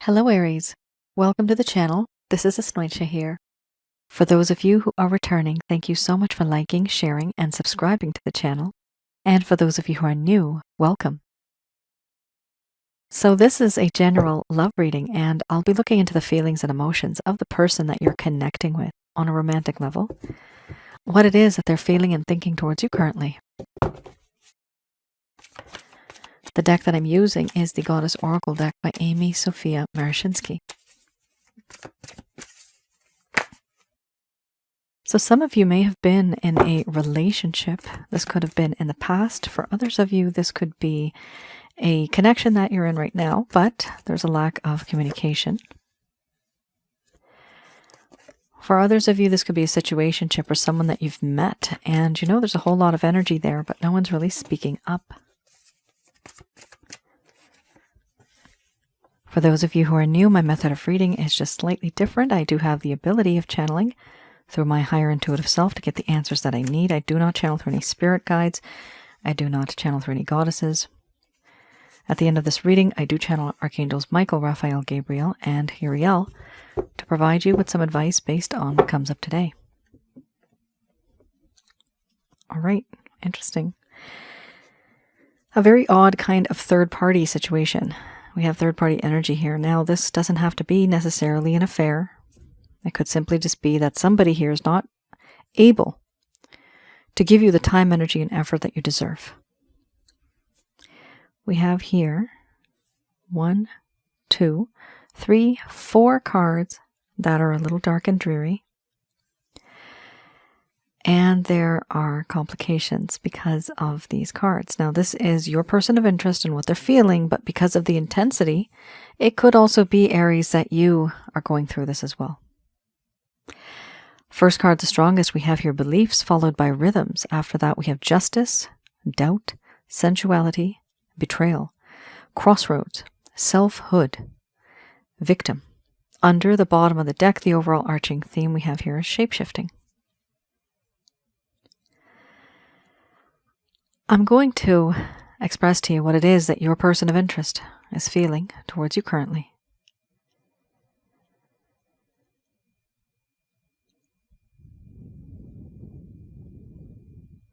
Hello Aries, welcome to the channel. This is Asnointia here. For those of you who are returning, thank you so much for liking, sharing, and subscribing to the channel. And for those of you who are new, welcome. So this is a general love reading, and I'll be looking into the feelings and emotions of the person that you're connecting with on a romantic level, what it is that they're feeling and thinking towards you currently. The deck that I'm using is the Goddess Oracle deck by Amy Sophia Marashinsky. So some of you may have been in a relationship. This could have been in the past. For others of you, this could be a connection that you're in right now, but there's a lack of communication. For others of you, this could be a situationship or someone that you've met, and you know there's a whole lot of energy there, but no one's really speaking up. For those of you who are new, my method of reading is just slightly different. I do have the ability of channeling through my higher intuitive self to get the answers that I need. I do not channel through any spirit guides. I do not channel through any goddesses. At the end of this reading, I do channel Archangels Michael, Raphael, Gabriel, and Uriel to provide you with some advice based on what comes up today. All right, interesting. A very odd kind of third-party situation. We have third-party energy here. Now, this doesn't have to be necessarily an affair. It could simply just be that somebody here is not able to give you the time, energy, and effort that you deserve. We have here 1, 2, 3, 4 cards that are a little dark and dreary. And there are complications because of these cards. Now, this is your person of interest and what they're feeling, but because of the intensity, it could also be Aries that you are going through this as well. First card, the strongest, we have here beliefs, followed by rhythms. After that, we have justice, doubt, sensuality, betrayal, crossroads, selfhood, victim. Under the bottom of the deck, the overall arching theme we have here is shapeshifting. I'm going to express to you what it is that your person of interest is feeling towards you currently.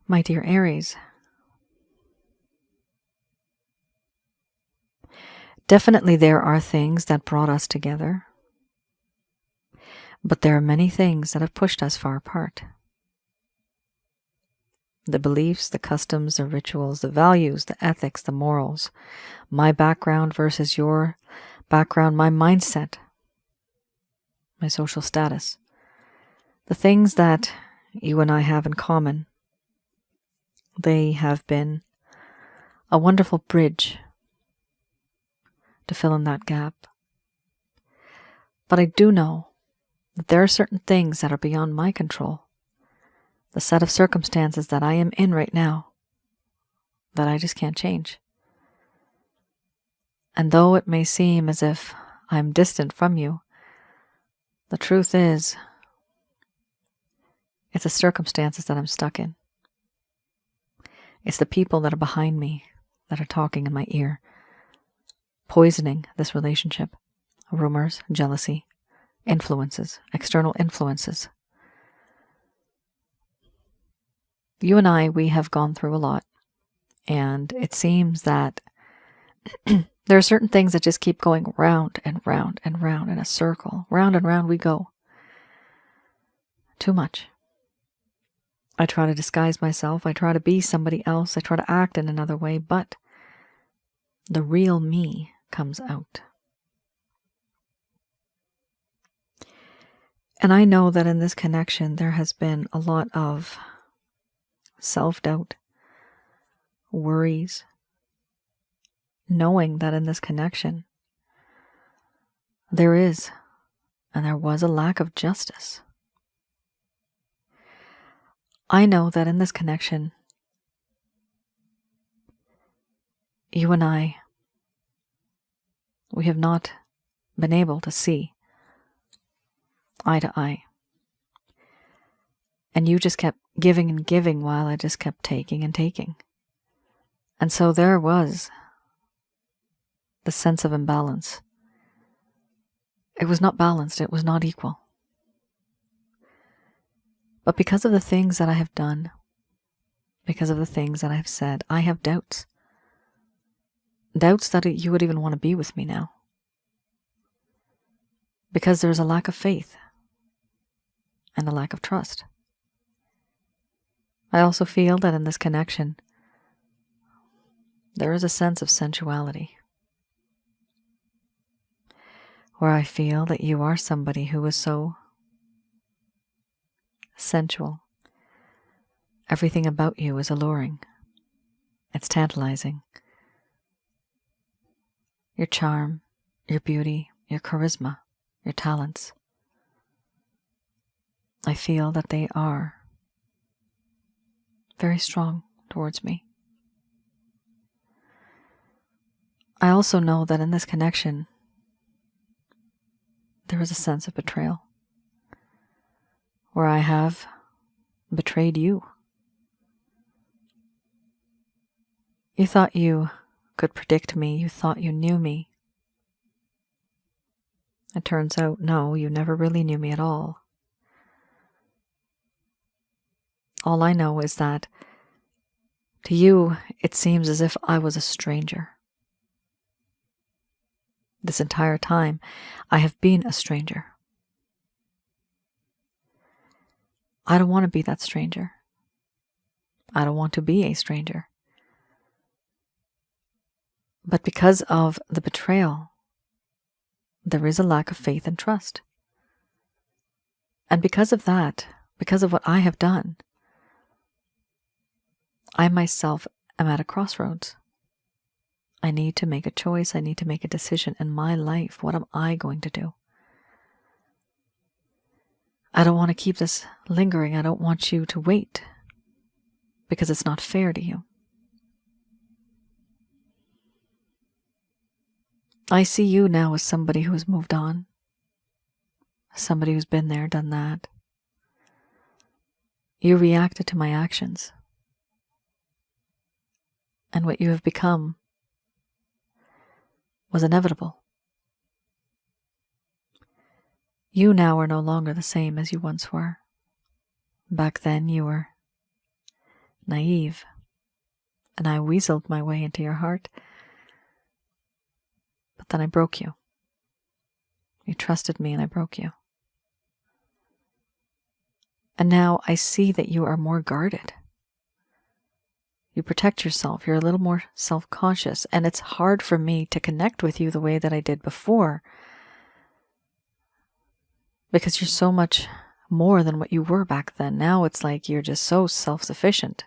My dear Aries, definitely there are things that brought us together, but there are many things that have pushed us far apart. The beliefs, the customs, the rituals, the values, the ethics, the morals, my background versus your background, my mindset, my social status, the things that you and I have in common, they have been a wonderful bridge to fill in that gap. But I do know that there are certain things that are beyond my control. The set of circumstances that I am in right now that I just can't change. And though it may seem as if I'm distant from you, the truth is, it's the circumstances that I'm stuck in. It's the people that are behind me that are talking in my ear, poisoning this relationship. Rumors, jealousy, influences, external influences. You and I, we have gone through a lot, and it seems that there are certain things that just keep going round and round and round in a circle. Round and round we go. Too much. I try to disguise myself. I try to be somebody else. I try to act in another way, but the real me comes out. And I know that in this connection, there has been a lot of self-doubt, worries, knowing that in this connection, there is and there was a lack of justice. I know that in this connection, you and I, we have not been able to see eye to eye. And you just kept giving and giving while I just kept taking and taking. And so there was the sense of imbalance. It was not balanced. It was not equal. But because of the things that I have done, because of the things that I have said, I have doubts. Doubts that you would even want to be with me now. Because there's a lack of faith and a lack of trust. I also feel that in this connection, there is a sense of sensuality, where I feel that you are somebody who is so sensual. Everything about you is alluring. It's tantalizing. Your charm, your beauty, your charisma, your talents. I feel that they are very strong towards me. I also know that in this connection, there is a sense of betrayal, where I have betrayed you. You thought you could predict me. You thought you knew me. It turns out, no, you never really knew me at all. All I know is that to you, it seems as if I was a stranger. This entire time, I have been a stranger. I don't want to be that stranger. I don't want to be a stranger. But because of the betrayal, there is a lack of faith and trust. And because of that, because of what I have done, I myself am at a crossroads. I need to make a choice. I need to make a decision in my life. What am I going to do? I don't want to keep this lingering. I don't want you to wait because it's not fair to you. I see you now as somebody who has moved on, somebody who's been there, done that. You reacted to my actions, and what you have become was inevitable. You now are no longer the same as you once were. Back then you were naive, and I weaseled my way into your heart. But then I broke you. You trusted me and I broke you. And now I see that you are more guarded. You protect yourself. You're a little more self-conscious. And it's hard for me to connect with you the way that I did before, because you're so much more than what you were back then. Now it's like you're just so self-sufficient,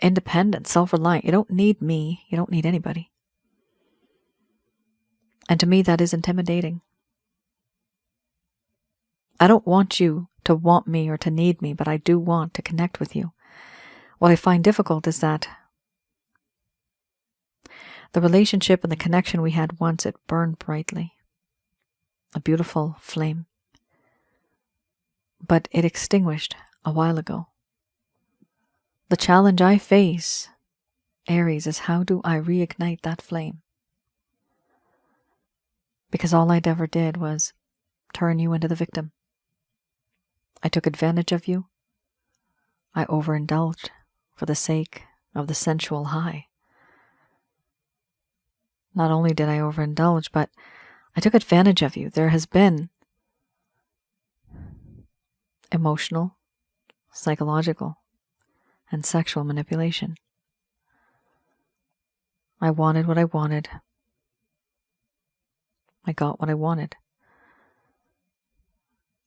independent, self-reliant. You don't need me. You don't need anybody. And to me, that is intimidating. I don't want you to want me or to need me, but I do want to connect with you. What I find difficult is that the relationship and the connection we had once, it burned brightly. A beautiful flame. But it extinguished a while ago. The challenge I face, Aries, is how do I reignite that flame? Because all I ever did was turn you into the victim. I took advantage of you. I overindulged for the sake of the sensual high. Not only did I overindulge, but I took advantage of you. There has been emotional, psychological, and sexual manipulation. I wanted what I wanted. I got what I wanted.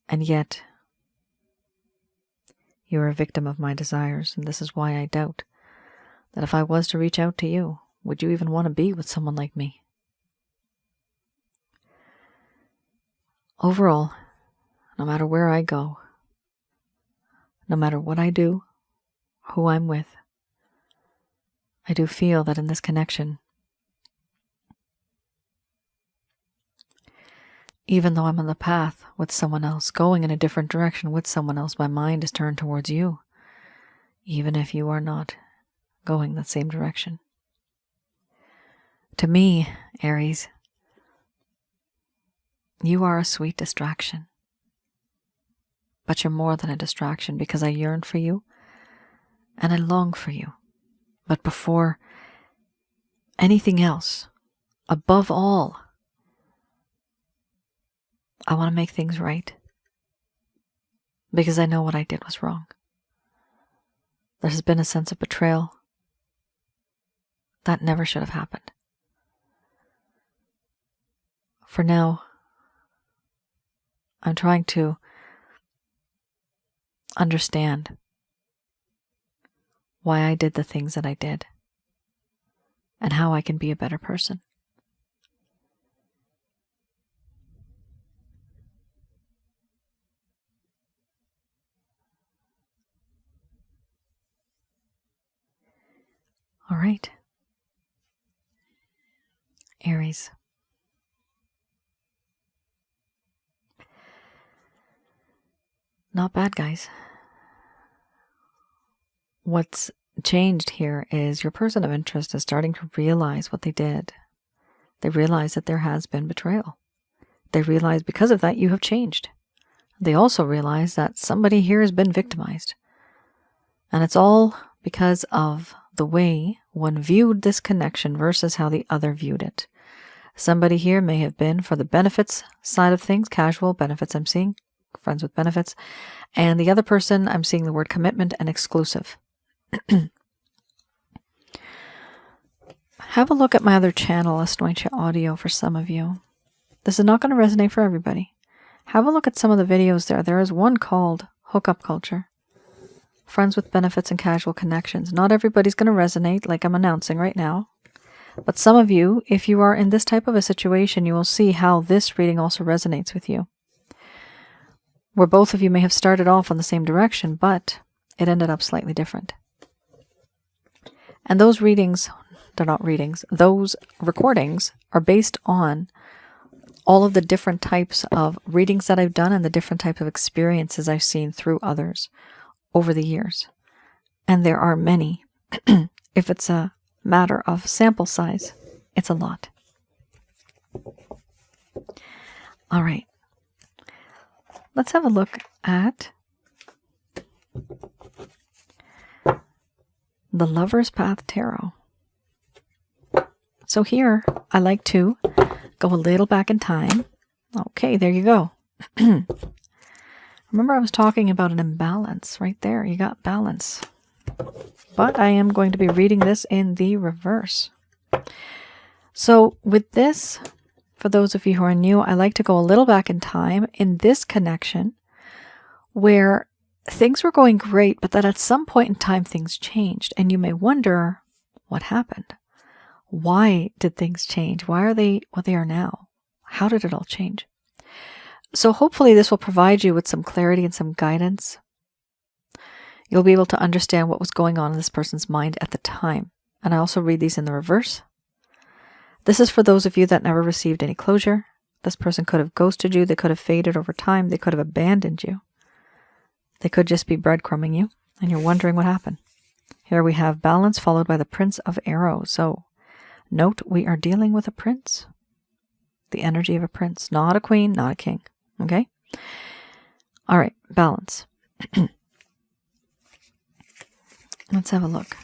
And yet, you are a victim of my desires, and this is why I doubt that if I was to reach out to you, would you even want to be with someone like me? Overall, no matter where I go, no matter what I do, who I'm with, I do feel that in this connection, even though I'm on the path with someone else, going in a different direction with someone else, my mind is turned towards you, even if you are not going that same direction. To me, Aries, You are a sweet distraction. But you're more than a distraction, because I yearn for you and I long for you. But before anything else, above all, I want to make things right. Because I know what I did was wrong. There has been a sense of betrayal. That never should have happened. For now, I'm trying to understand why I did the things that I did and how I can be a better person. All right. Aries. Not bad, guys. What's changed here is your person of interest is starting to realize what they did. They realize that there has been betrayal. They realize because of that you have changed. They also realize that somebody here has been victimized. And it's all because of the way one viewed this connection versus how the other viewed it. Somebody here may have been for the benefits side of things, casual benefits I'm seeing, friends with benefits. And the other person, I'm seeing the word commitment and exclusive. Have a look at my other channel, Asnointia Audio, for some of you. This is not going to resonate for everybody. Have a look at some of the videos there. There is one called Hookup Culture. Friends with benefits and casual connections. Not everybody's going to resonate like I'm announcing right now. But some of you, if you are in this type of a situation, you will see how this reading also resonates with you. Where both of you may have started off on the same direction, but it ended up slightly different. And those readings, they're not readings, those recordings are based on all of the different types of readings that I've done and the different types of experiences I've seen through others over the years. And there are many. If it's a matter of sample size, it's a lot. All right. Let's have a look at the Lover's Path Tarot. So here, I like to go a little back in time. Okay, there you go. Remember I was talking about an imbalance right there. You got balance. But I am going to be reading this in the reverse. So with this, for those of you who are new, I like to go a little back in time in this connection where things were going great, but that at some point in time things changed. And you may wonder what happened. Why did things change? Why are they what they are now? How did it all change? So hopefully this will provide you with some clarity and some guidance. You'll be able to understand what was going on in this person's mind at the time. And I also read these in the reverse. This is for those of you that never received any closure. This person could have ghosted you. They could have faded over time. They could have abandoned you. They could just be breadcrumbing you. And you're wondering what happened. Here we have balance followed by the Prince of Arrows. So note we are dealing with a prince. The energy of a prince. Not a queen, not a king. Okay? All right. Balance. Let's have a look.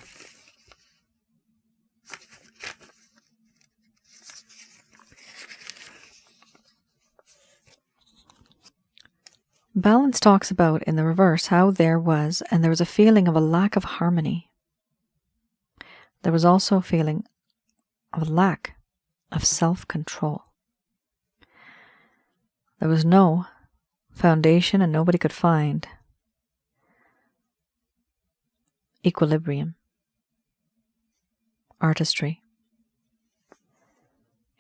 Balance talks about, in the reverse, how there was a feeling of a lack of harmony. There was also a feeling of a lack of self-control. There was no foundation and nobody could find equilibrium, artistry.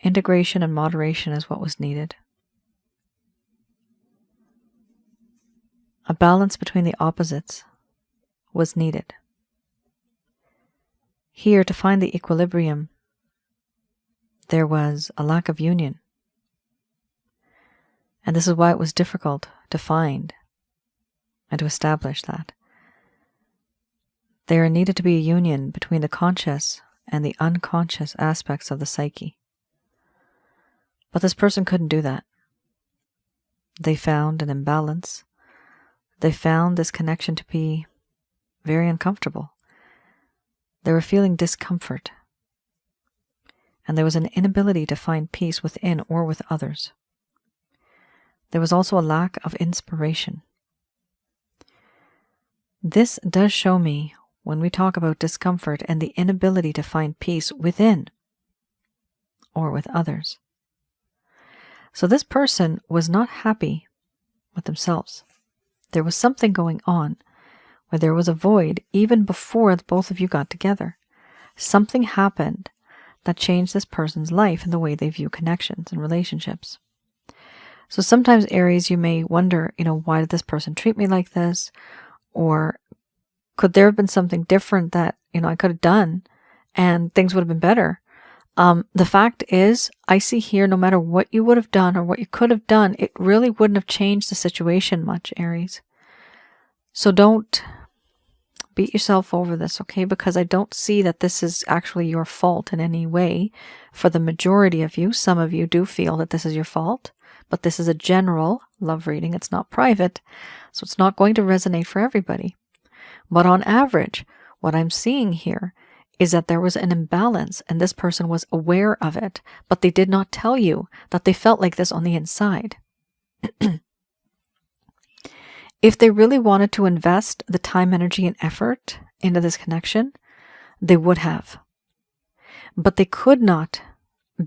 Integration and moderation is what was needed. A balance between the opposites was needed. Here, to find the equilibrium, there was a lack of union. And this is why it was difficult to find and to establish that. There needed to be a union between the conscious and the unconscious aspects of the psyche. But this person couldn't do that. They found an imbalance. They found this connection to be very uncomfortable. They were feeling discomfort. And there was an inability to find peace within or with others. There was also a lack of inspiration. This does show me, when we talk about discomfort and the inability to find peace within or with others. So this person was not happy with themselves. There was something going on where there was a void even before both of you got together. Something happened that changed this person's life and the way they view connections and relationships. So sometimes, Aries, you may wonder, why did this person treat me like this? Or could there have been something different that, I could have done and things would have been better? The fact is, I see here, no matter what you would have done or what you could have done, it really wouldn't have changed the situation much, Aries. So don't beat yourself over this, okay? Because I don't see that this is actually your fault in any way. For the majority of you, some of you do feel that this is your fault, but this is a general love reading. It's not private, so it's not going to resonate for everybody. But on average, what I'm seeing here is that there was an imbalance and this person was aware of it, but they did not tell you that they felt like this on the inside. If they really wanted to invest the time, energy, and effort into this connection, they would have. But they could not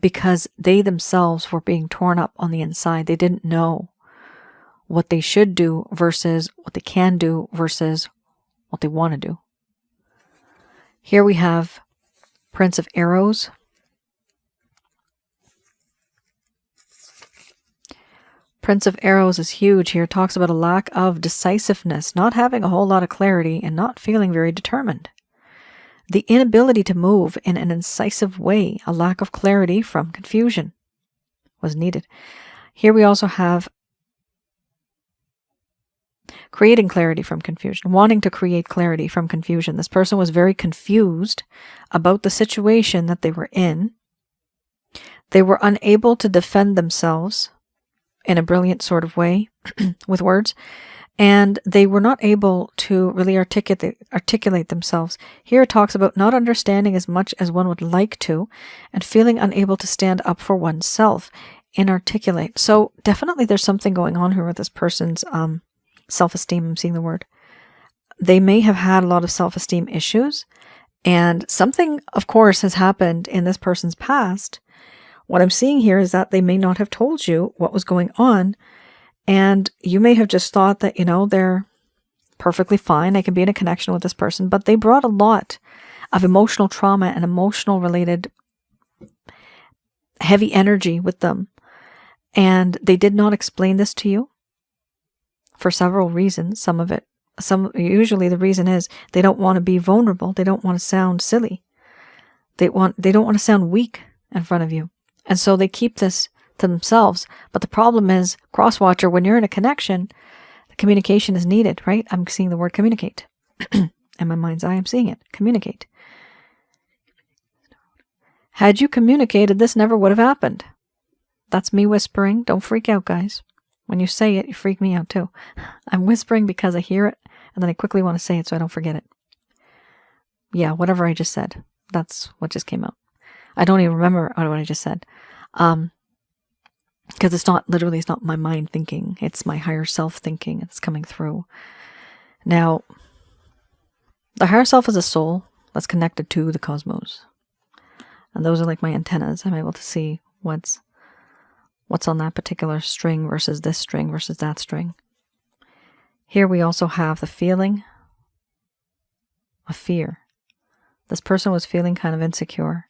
because they themselves were being torn up on the inside. They didn't know what they should do versus what they can do versus what they want to do. Here we have Prince of Arrows. Prince of Arrows is huge here. Talks about a lack of decisiveness, not having a whole lot of clarity and not feeling very determined. The inability to move in an incisive way, a lack of clarity from confusion was needed. Here we also have creating clarity from confusion, wanting to create clarity from confusion. This person was very confused about the situation that they were in. They were unable to defend themselves in a brilliant sort of way with words, and they were not able to really articulate themselves. Here it talks about not understanding as much as one would like to and feeling unable to stand up for oneself, inarticulate. So definitely there's something going on here with this person's self-esteem. I'm seeing the word. They may have had a lot of self-esteem issues, and something, of course, has happened in this person's past. What I'm seeing here is that they may not have told you what was going on, and you may have just thought that, they're perfectly fine. I can be in a connection with this person, but they brought a lot of emotional trauma and emotional related heavy energy with them. And they did not explain this to you for several reasons. Usually the reason is they don't want to be vulnerable. They don't want to sound silly. They don't want to sound weak in front of you. And so they keep this to themselves. But the problem is, crosswatcher, when you're in a connection, the communication is needed, right? I'm seeing the word communicate. In my mind's eye, I'm seeing it. Communicate. Had you communicated, this never would have happened. That's me whispering. Don't freak out, guys. When you say it, you freak me out too. I'm whispering because I hear it, and then I quickly want to say it so I don't forget it. Yeah, whatever I just said. That's what just came out. I don't even remember what I just said. Because it's not my mind thinking. It's my higher self thinking. It's coming through. Now, the higher self is a soul that's connected to the cosmos. And those are like my antennas. I'm able to see what's on that particular string versus this string versus that string. Here we also have the feeling of fear. This person was feeling kind of insecure.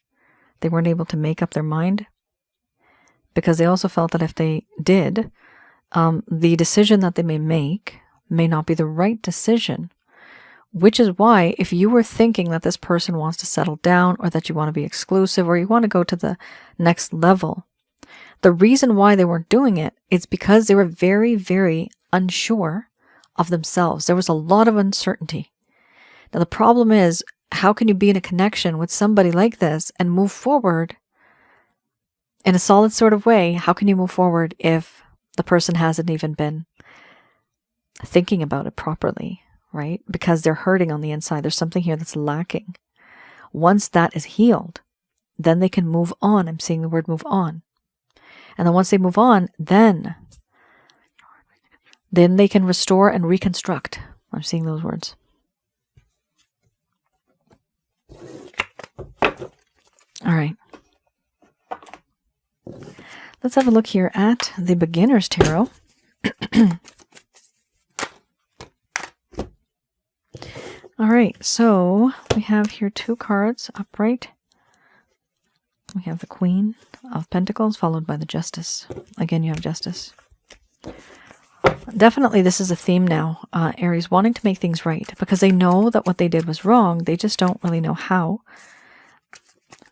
They weren't able to make up their mind because they also felt that if they did, the decision that they may make may not be the right decision, which is why if you were thinking that this person wants to settle down or that you want to be exclusive or you want to go to the next level, the reason why they weren't doing it is because they were very, very unsure of themselves. There was a lot of uncertainty. Now, the problem is, how can you be in a connection with somebody like this and move forward in a solid sort of way? How can you move forward if The person hasn't even been thinking about it properly, right? Because they're hurting on the inside. There's something here that's lacking. Once that is healed, then they can move on. I'm seeing the word move on. And then once they move on, then they can restore and reconstruct. I'm seeing those words. All right. Let's have a look here at the Beginner's Tarot. All right, so we have here 2 cards upright. We have the Queen of Pentacles followed by the Justice. Again, you have Justice. Definitely this is a theme now, Aries, wanting to make things right because they know that what they did was wrong. They just don't really know how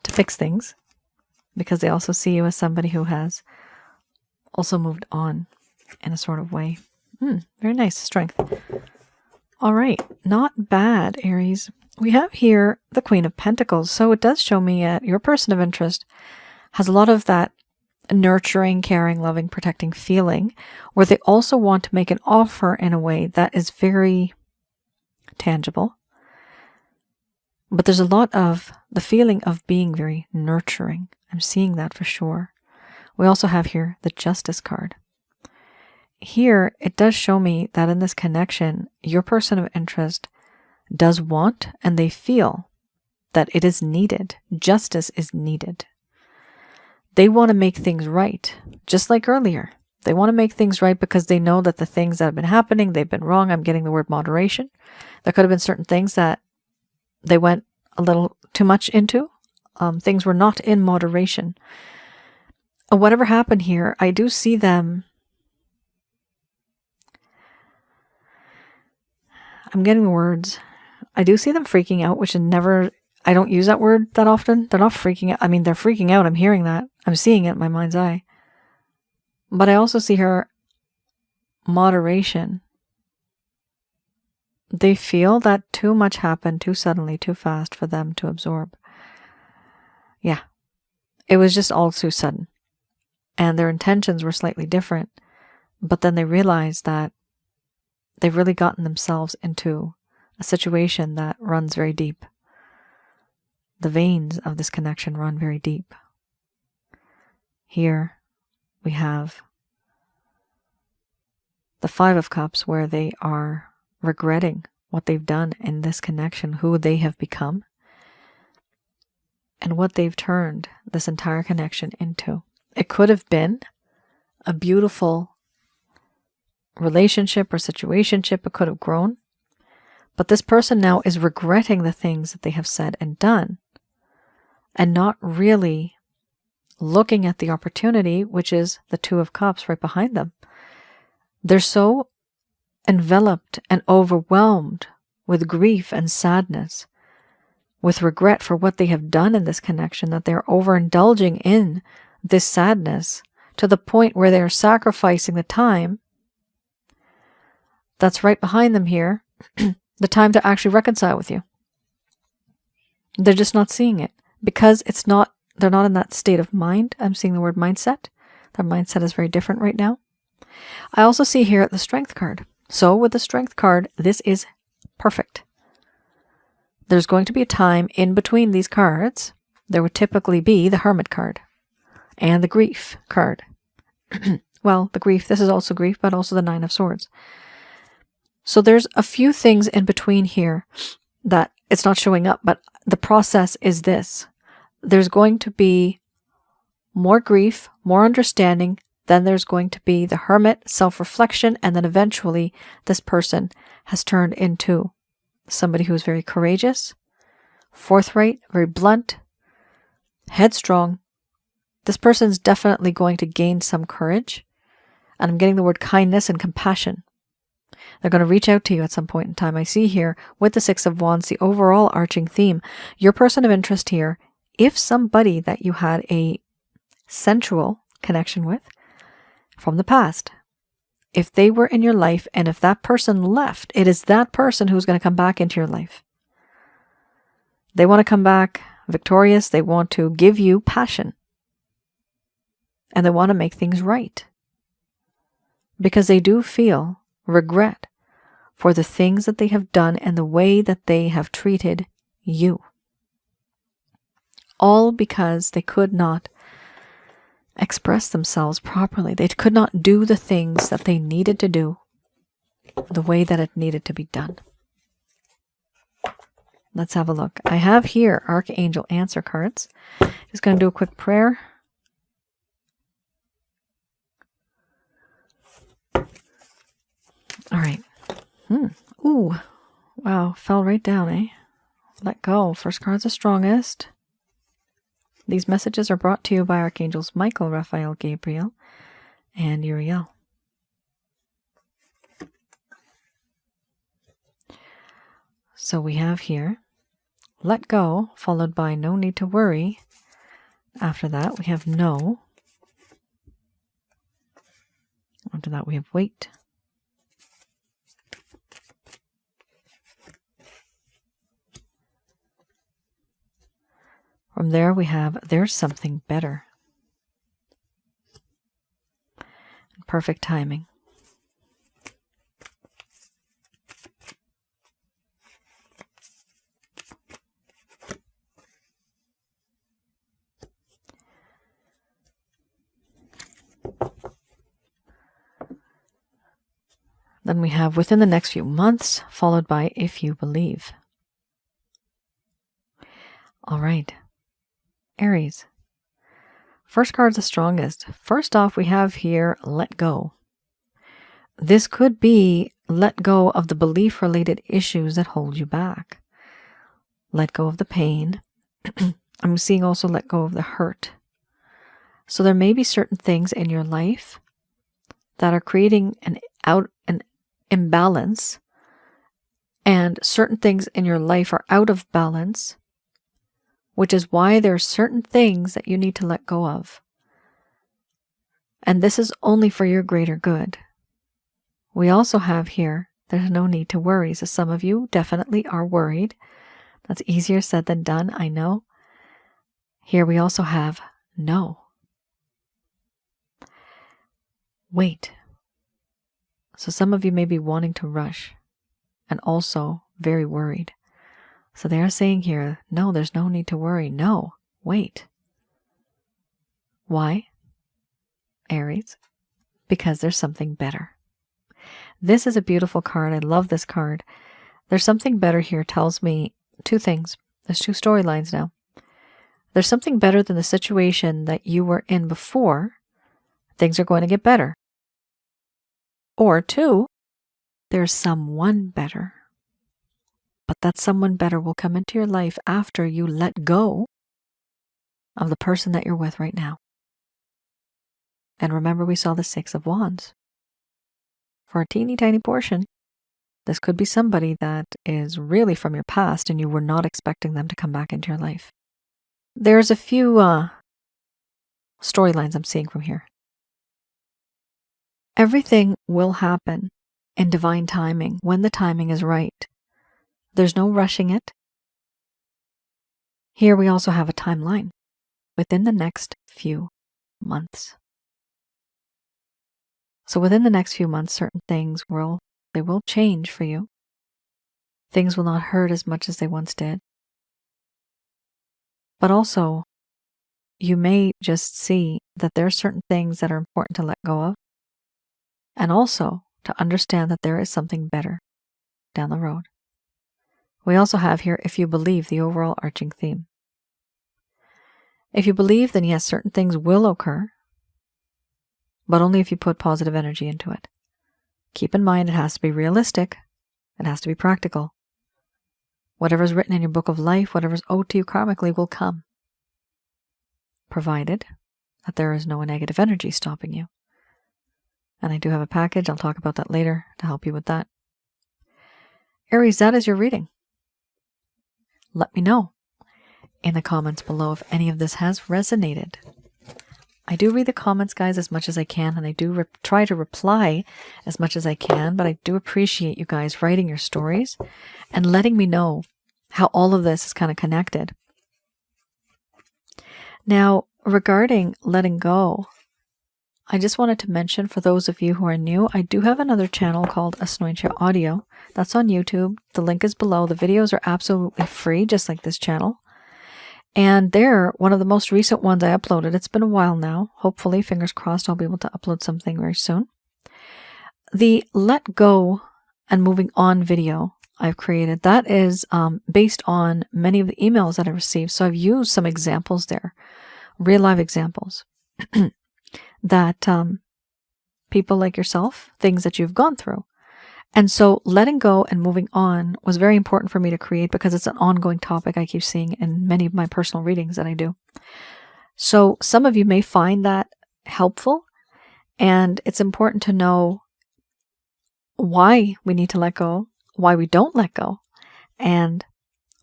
to fix things because they also see you as somebody who has also moved on in a sort of way. Very nice. Strength. All right, not bad, Aries. We have here the Queen of Pentacles. So it does show me that your person of interest has a lot of that nurturing, caring, loving, protecting feeling, where they also want to make an offer in a way that is very tangible. But there's a lot of the feeling of being very nurturing. I'm seeing that for sure. We also have here the Justice card. Here, it does show me that in this connection, your person of interest does want and they feel that it is needed. Justice is needed. They want to make things right, just like earlier. They want to make things right because they know that the things that have been happening, they've been wrong. I'm getting the word moderation. There could have been certain things that they went a little too much into. Things were not in moderation. Whatever happened here, I do see them. I'm getting words. I do see them freaking out, which I don't use that word that often. They're not freaking out. I mean, they're freaking out. I'm hearing that. I'm seeing it in my mind's eye. But I also see her moderation. They feel that too much happened too suddenly, too fast for them to absorb. Yeah. It was just all too sudden. And their intentions were slightly different. But then they realized that they've really gotten themselves into a situation that runs very deep. The veins of this connection run very deep. Here we have the 5 of Cups, where they are regretting what they've done in this connection, who they have become, and what they've turned this entire connection into. It could have been a beautiful relationship or situationship. It could have grown. But this person now is regretting the things that they have said and done and not really looking at the opportunity, which is the 2 of Cups right behind them. They're so enveloped and overwhelmed with grief and sadness, with regret for what they have done in this connection, that they're overindulging in this sadness to the point where they're sacrificing the time that's right behind them here, the time to actually reconcile with you. They're just not seeing it because they're not in that state of mind. I'm seeing the word mindset. Their mindset is very different right now. I also see here the Strength card. So with the Strength card, this is perfect. There's going to be a time in between these cards. There would typically be the Hermit card and the Grief card. Well, the Grief, this is also grief, but also the 9 of Swords. So there's a few things in between here that it's not showing up, but the process is this. There's going to be more grief, more understanding, then there's going to be the Hermit, self-reflection, and then eventually this person has turned into somebody who is very courageous, forthright, very blunt, headstrong. This person's definitely going to gain some courage, and I'm getting the word kindness and compassion. They're going to reach out to you at some point in time. I see here with the 6 of Wands, the overall arching theme, your person of interest here, if somebody that you had a sensual connection with from the past, if they were in your life and if that person left, it is that person who's going to come back into your life. They want to come back victorious. They want to give you passion. And they want to make things right. because they do feel regret for the things that they have done and the way that they have treated you. All because they could not express themselves properly. They could not do the things that they needed to do the way that it needed to be done. Let's have a look. I have here Archangel answer cards. Just going to do a quick prayer. All right. Ooh. Wow. Fell right down, eh? Let go. First card's the strongest. These messages are brought to you by Archangels Michael, Raphael, Gabriel, and Uriel. So we have here, let go, followed by no need to worry. After that, we have no. After that, we have wait. From there, we have there's something better. Perfect timing. Then we have within the next few months, followed by if you believe. All right. Aries. First card's the strongest. First off, we have here, let go. This could be let go of the belief-related issues that hold you back. Let go of the pain. I'm seeing also let go of the hurt. So there may be certain things in your life that are creating an imbalance, and certain things in your life are out of balance, which is why there are certain things that you need to let go of. And this is only for your greater good. We also have here, there's no need to worry. So some of you definitely are worried. That's easier said than done, I know. Here we also have no. Wait. So some of you may be wanting to rush and also very worried. So they are saying here, no, there's no need to worry. No, wait. Why? Aries, because there's something better. This is a beautiful card. I love this card. There's something better here tells me two things. There's two storylines now. There's something better than the situation that you were in before. Things are going to get better. Or two, there's someone better. But that someone better will come into your life after you let go of the person that you're with right now. And remember, we saw the Six of Wands. For a teeny tiny portion, this could be somebody that is really from your past and you were not expecting them to come back into your life. There's a few storylines I'm seeing from here. Everything will happen in divine timing when the timing is right. There's no rushing it. Here we also have a timeline within the next few months. So within the next few months, certain things will change for you. Things will not hurt as much as they once did. But also, you may just see that there are certain things that are important to let go of. And also to understand that there is something better down the road. We also have here, if you believe, the overall arching theme. If you believe, then yes, certain things will occur, but only if you put positive energy into it. Keep in mind, it has to be realistic. It has to be practical. Whatever's written in your book of life, whatever's owed to you karmically will come, provided that there is no negative energy stopping you. And I do have a package. I'll talk about that later to help you with that. Aries, that is your reading. Let me know in the comments below if any of this has resonated. I do read the comments, guys, as much as I can, and I do try to reply as much as I can, but I do appreciate you guys writing your stories and letting me know how all of this is kind of connected. Now, regarding letting go, I just wanted to mention, for those of you who are new, I do have another channel called Asnointia Audio. That's on YouTube. The link is below. The videos are absolutely free, just like this channel. And they're one of the most recent ones I uploaded. It's been a while now. Hopefully, fingers crossed, I'll be able to upload something very soon. The Let Go and Moving On video I've created, that is based on many of the emails that I received. So I've used some examples there, real live examples that people like yourself, things that you've gone through. And so letting go and moving on was very important for me to create because it's an ongoing topic I keep seeing in many of my personal readings that I do. So some of you may find that helpful, and it's important to know why we need to let go, why we don't let go, and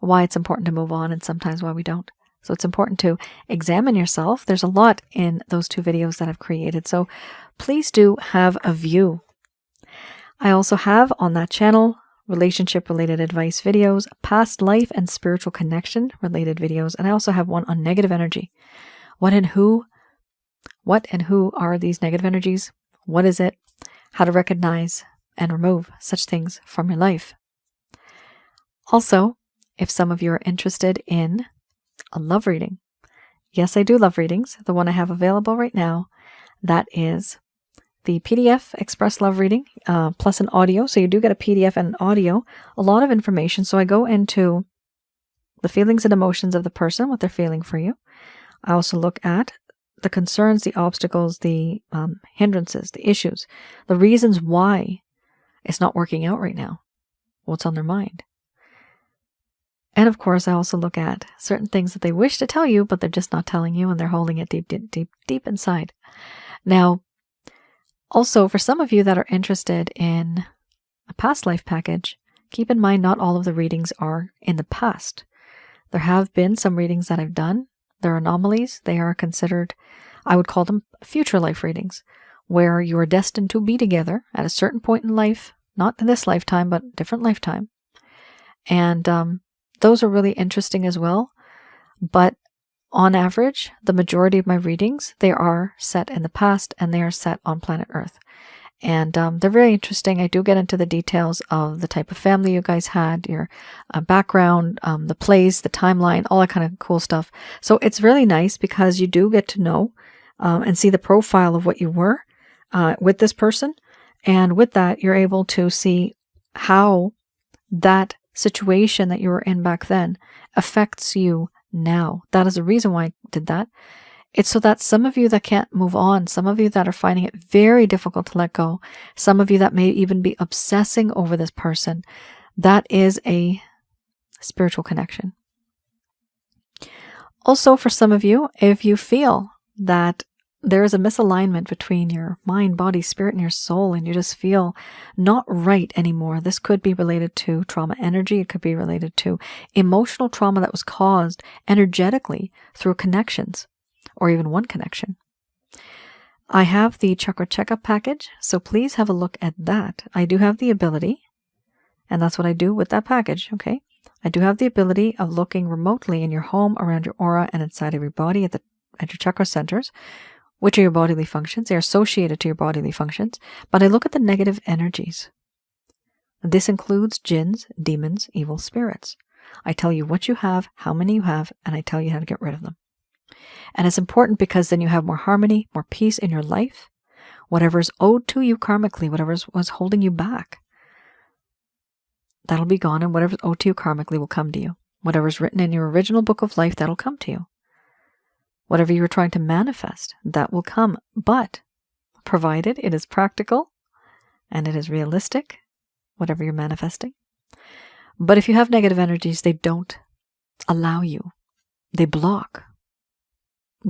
why it's important to move on and sometimes why we don't. So it's important to examine yourself. There's a lot in those two videos that I've created, so please do have a view. I also have on that channel relationship-related advice videos, past life and spiritual connection-related videos, and I also have one on negative energy. What and who are these negative energies? What is it? How to recognize and remove such things from your life. Also, if some of you are interested in a love reading, yes, I do love readings. The one I have available right now, that is the PDF Express Love Reading, plus an audio. So you do get a PDF and an audio, a lot of information. So I go into the feelings and emotions of the person, what they're feeling for you. I also look at the concerns, the obstacles, the hindrances, the issues, the reasons why it's not working out right now, what's on their mind. And of course, I also look at certain things that they wish to tell you, but they're just not telling you, and they're holding it deep, deep, deep, deep inside. Now, also, for some of you that are interested in a past life package, keep in mind not all of the readings are in the past. There have been some readings that I've done. They're anomalies. They are considered, I would call them future life readings, where you are destined to be together at a certain point in life, not in this lifetime, but a different lifetime. And those are really interesting as well. But on average, the majority of my readings, they are set in the past and they are set on planet Earth. And they're very interesting. I do get into the details of the type of family you guys had, your background, the place, the timeline, all that kind of cool stuff. So it's really nice because you do get to know and see the profile of what you were with this person. And with that, you're able to see how that situation that you were in back then affects you now. That is the reason why I did that. It's so that some of you that can't move on, some of you that are finding it very difficult to let go, some of you that may even be obsessing over this person, that is a spiritual connection. Also, for some of you, if you feel that there is a misalignment between your mind, body, spirit, and your soul, and you just feel not right anymore. This could be related to trauma energy. It could be related to emotional trauma that was caused energetically through connections, or even one connection. I have the chakra checkup package, so please have a look at that. I do have the ability, and that's what I do with that package, okay? I do have the ability of looking remotely in your home, around your aura, and inside of your body at your chakra centers, which are your bodily functions. They are associated to your bodily functions, but I look at the negative energies. This includes jinns, demons, evil spirits. I tell you what you have, how many you have, and I tell you how to get rid of them. And it's important because then you have more harmony, more peace in your life. Whatever is owed to you karmically, whatever was holding you back, that'll be gone, and whatever is owed to you karmically will come to you. Whatever is written in your original book of life, that'll come to you. Whatever you were trying to manifest, that will come, but provided it is practical and it is realistic, whatever you're manifesting. But if you have negative energies, they don't allow you. They block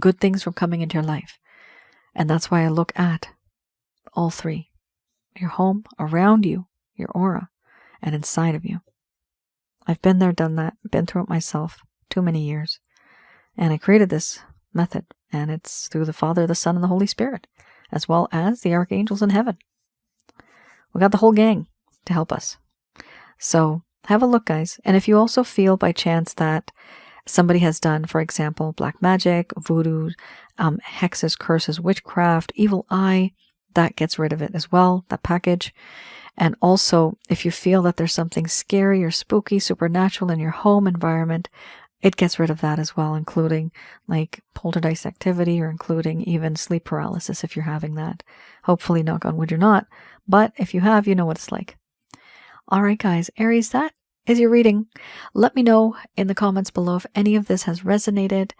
good things from coming into your life. And that's why I look at all three: your home, around you, your aura, and inside of you. I've been there, done that, been through it myself, too many years. And I created this method, and it's through the Father, the Son, and the Holy Spirit, as well as the archangels in heaven. We got the whole gang to help us. So have a look, guys. And if you also feel by chance that somebody has done, for example, black magic, voodoo, hexes, curses, witchcraft, evil eye, that gets rid of it as well, that package. And also, if you feel that there's something scary or spooky, supernatural in your home environment, it gets rid of that as well, including like poltergeist activity or including even sleep paralysis if you're having that. Hopefully, knock on wood, you're not. But if you have, you know what it's like. All right, guys, Aries, that is your reading. Let me know in the comments below if any of this has resonated.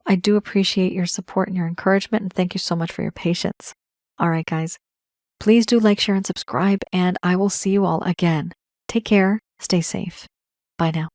I do appreciate your support and your encouragement, and thank you so much for your patience. All right, guys, please do like, share, and subscribe, and I will see you all again. Take care. Stay safe. Bye now.